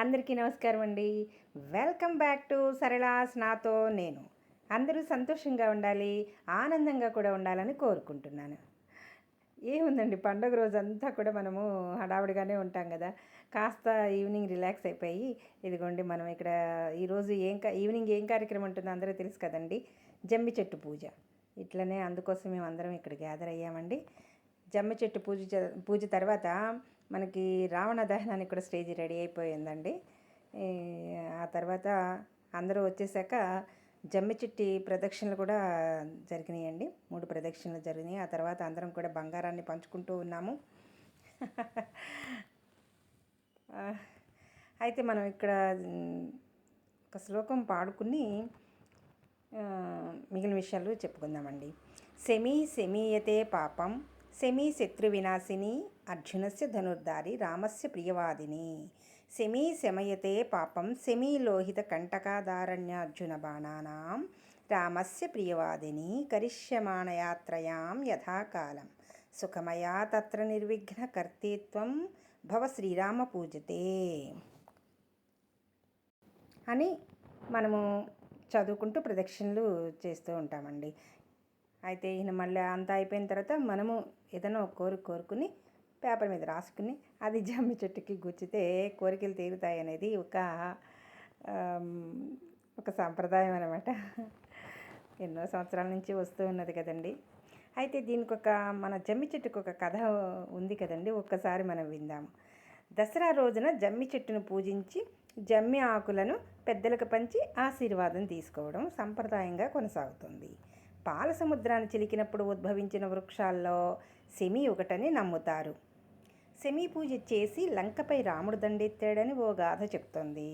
అందరికీ నమస్కారం అండి. వెల్కమ్ బ్యాక్ టు సరళాస్ నాతో నేను. అందరూ సంతోషంగా ఉండాలి, ఆనందంగా కూడా ఉండాలని కోరుకుంటున్నాను. ఏముందండి, పండుగ రోజంతా కూడా మనము హడావుడిగానే ఉంటాం కదా. కాస్త ఈవినింగ్ రిలాక్స్ అయిపోయి ఇదిగోండి మనం ఇక్కడ ఈరోజు ఈవినింగ్ ఏం కార్యక్రమం ఉంటుందో అందరూ తెలుసు కదండి. జమ్మి చెట్టు పూజ. ఇట్లనే అందుకోసం మేము అందరం ఇక్కడ గ్యాదర్ అయ్యామండి. జమ్మి చెట్టు పూజ తర్వాత మనకి రావణ దహనానికి కూడా స్టేజ్ రెడీ అయిపోయిందండి. ఆ తర్వాత అందరూ వచ్చేసాక జమ్మి చెట్టు ప్రదక్షిణలు కూడా జరిగినాయండి. 3 ప్రదక్షిణలు జరిగినాయి. ఆ తర్వాత అందరం కూడా బంగారాన్ని పంచుకుంటూ ఉన్నాము. అయితే మనం ఇక్కడ ఒక శ్లోకం పాడుకుని మిగిలిన విషయాలు చెప్పుకుందామండి. శమీయతే పాపం శత్రు వినాశిని అర్జునస్య ధనుర్ధారి రామస్య ప్రియవాదిని. శమయతే పాపం లోహిత కంటకాదారణ్యార్జున బాణానాం రామస్య ప్రియవాదిని కరిష్యమాణయాత్రయాం యథాకాలం సుఖమయా తత్ర నిర్విఘ్న కర్తృత్వం భవ శ్రీరామ పూజతే అని మనము చదువుకుంటూ ప్రదక్షిణలు చేస్తూ ఉంటామండి. అయితే ఈయన మళ్ళీ అంతా అయిపోయిన తర్వాత మనము ఏదైనా ఒక కోరుకుని పేపర్ మీద రాసుకుని అది జమ్మి చెట్టుకి గుచ్చితే కోరికలు తీరుతాయి అనేది ఒక సాంప్రదాయం అన్నమాట. ఎన్నో సంవత్సరాల నుంచి వస్తూ ఉన్నది కదండి. అయితే దీనికి మన జమ్మి చెట్టుకు ఒక కథ ఉంది కదండి. ఒక్కసారి మనం విందాము. దసరా రోజున జమ్మి చెట్టును పూజించి జమ్మి ఆకులను పెద్దలకు పంచి ఆశీర్వాదం తీసుకోవడం సంప్రదాయంగా కొనసాగుతుంది. పాల సముద్రాన్ని చిలికినప్పుడు ఉద్భవించిన వృక్షాల్లో శమి ఒకటని నమ్ముతారు. శమి పూజ చేసి లంకపై రాముడు దండెత్తాడని ఓ గాథ చెప్తోంది.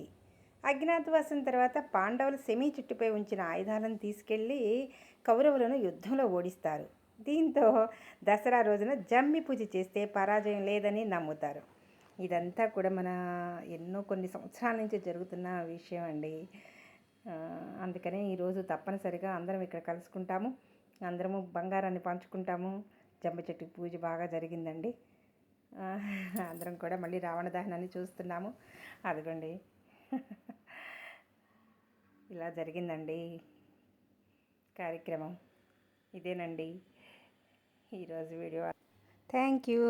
అజ్ఞాతవాసం తర్వాత పాండవులు శమి చెట్టుపై ఉంచిన ఆయుధాలను తీసుకెళ్ళి కౌరవులను యుద్ధంలో ఓడిస్తారు. దీంతో దసరా రోజున జమ్మి పూజ చేస్తే పరాజయం లేదని నమ్ముతారు. ఇదంతా కూడా మన కొన్ని సంవత్సరాల నుంచి జరుగుతున్న విషయం అండి. అందుకనే ఈరోజు తప్పనిసరిగా అందరం ఇక్కడ కలుసుకుంటాము, అందరము బంగారాన్ని పంచుకుంటాము. జమ్మి చెట్టు పూజ బాగా జరిగిందండి. అందరం కూడా మళ్ళీ రావణ దహనాన్ని చూస్తున్నాము. అదిగోండి ఇలా జరిగిందండి కార్యక్రమం. ఇదేనండి ఈరోజు వీడియో. Thank you.